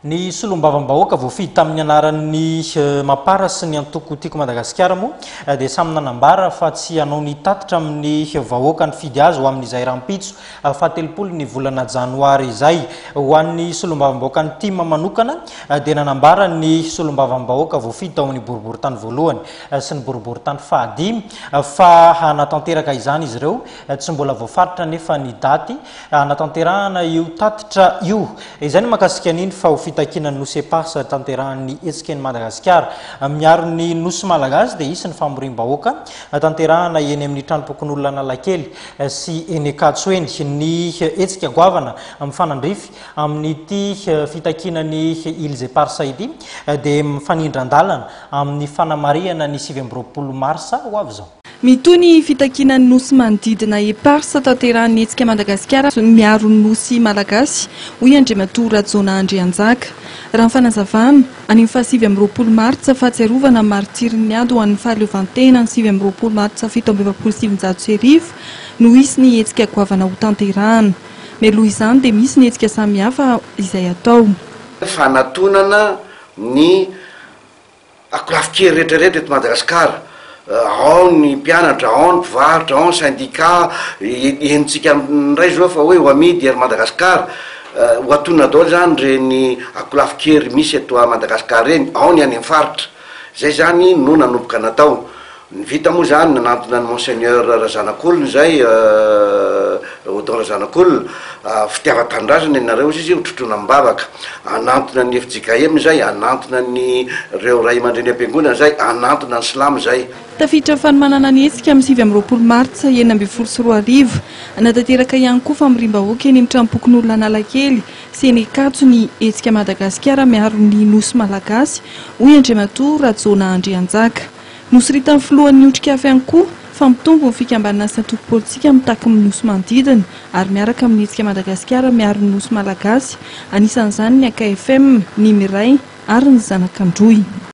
Ny solombavam-bahoaka voafidy tamin'ny anaran'ny Mapara sy ny antoko tiako Madagasikara moa dia samy nanambara fa tsy hanao ny tatitra amin'ny vahoaka ny fidy azy ho amin'izay rahampitso fahatelopolo ny volana janoary izay. Ho an'ny solombavam-bahoaka ny tima manokana dia nanambara ny solombavam-bahoaka voafidy tao amin'ny boriboritany voalohany sy ny boriboritany fahadimy fa hanatanteraka izany izy ireo, tsy mbola voafaritra nefa ny daty hanatanterahana io tatitra io. Izay no mahakasika an'iny fa fitakina nosy epasa tanterahan'ny etsikeny Madagasikara miaro ny nosy malagasy dia isy ny famorim-bahoaka tanterahana eny amin'ny tranom-pokon'olona Analakely sy eny Akatsoeny. Ny etsika goavana mifanandrify amin'ity fitakinany Ilzy Eparsa ity dia mifanindran-dalana amin'ny fanamariana ny 7 marsa ho avy zao. Mitony fitakinany nosy manodidina Eparsa tanterahan'ny etsika Madagasikara miaro ny nosy malagasy hoy Andriamatoa Rajona Andrianjaka. Raha ny fanazavana any 7 martsa fahatsiarovana martirin'ny ady ho an'ny fahaleovantena ny 7 martsa 1770 no isy ny etsika goavana ho tanterahana. Mialoha izany dia misy ny etsika samihafa izay atao. Fanatonana ny akolafin-kely rehetrarehetra eto Madagasikara. Ao ny mpianatra, ao ny mpivarotra, ao ny syndicat, henontsika ndray zao fa hoe ho amidy ery Madagasikara. Ho atonina daholo zany reny akolafin-kery misy eto Madagasikara reny, ao ny any amin'ny faritra. Zay zany no nanomboka natao. Ny vita moa zany nanantona ny Monseigneur Razanakolona zay, Odon Razanakolona, fitiava-tanindrazana ianareo izy hotrotrona mibavaka. Anantona ny FJKM zay, anantona ny reo ray aman-dreny am-piangonana zay, anantona ny Silamo zay. Tafiditra fanomanana ny etsika amin'ny 7 martsa 2024 natanteraka ihany koa famorim-bahoaka eny amin'ny tranom-pokon'olona Analakely sy eny Akatso ny etsika Madagasikara miaro ny nosy malagasy hoy Andriamatoa Rajona Andrianjaka. Nosoritan'ny filohan'ny otrika hafa ihany koa fa mitombo ny fikambanana sy antoko politika mitaky ny nosy manodidina ary miaraka amin'ny etsika Madagasikara miaro ny nosy malagasy. Anisan'izany ny AKFM, ny Miray ary ny Zanakandroy.